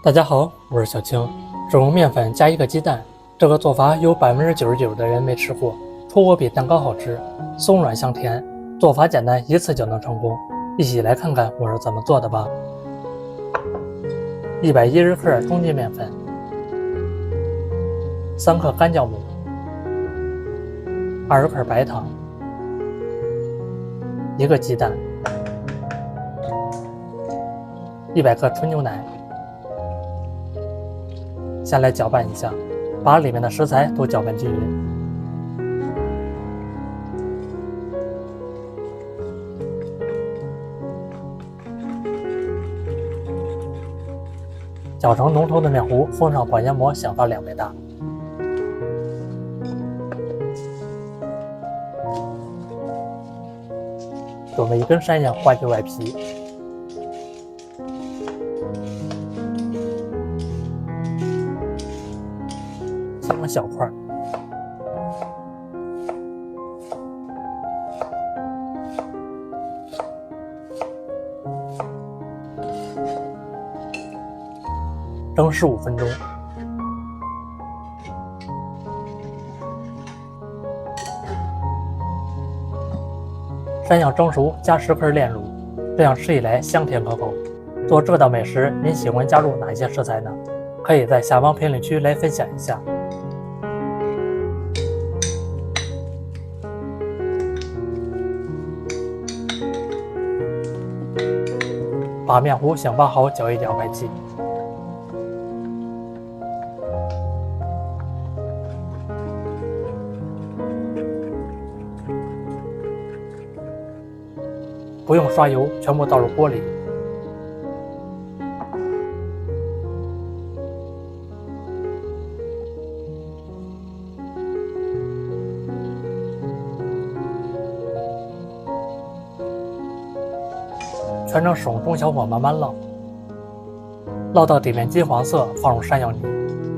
大家好，我是小青。只用面粉加一个鸡蛋，这个做法有99%的人没吃过。不过比蛋糕好吃，松软香甜，做法简单，一次就能成功。一起来看看我是怎么做的吧。110克中筋面粉，3克干酵母，20克白糖，1个鸡蛋，100克纯牛奶。先来搅拌一下，把里面的食材都搅拌均匀。搅成浓稠的面糊，封上保鲜膜，想法2倍大。准备1根山药刮去外皮。切成小块，蒸15分鐘。山药蒸熟，加10克煉乳，這樣吃起來香甜可口。做這道美食，您喜歡加入哪些食材呢？可以在下方評論區來分享一下。把面糊想把好，搅一搅外气。不用刷油，全部倒入鍋裡。全程使用中小火慢慢烙，烙到底面金黃色，放入山藥泥，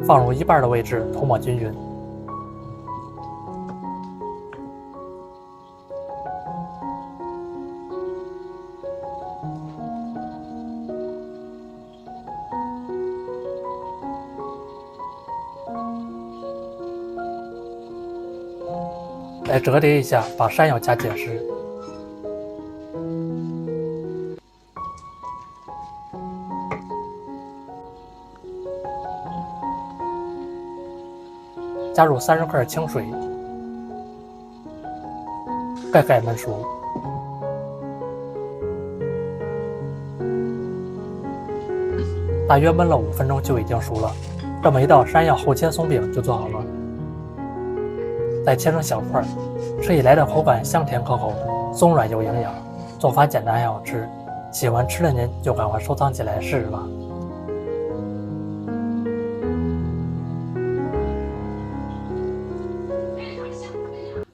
放入1半的位置，塗抹均勻。再折疊一下，把山藥加緊實。加入30克清水，蓋燜熟。大約燜了5分鐘就已經熟了。這麼一道山藥厚切鬆餅就做好了。再切成小塊，吃起來的口感香甜可口，鬆軟又營養，做法簡單還好吃。喜歡吃的您就趕快收藏起來試試吧。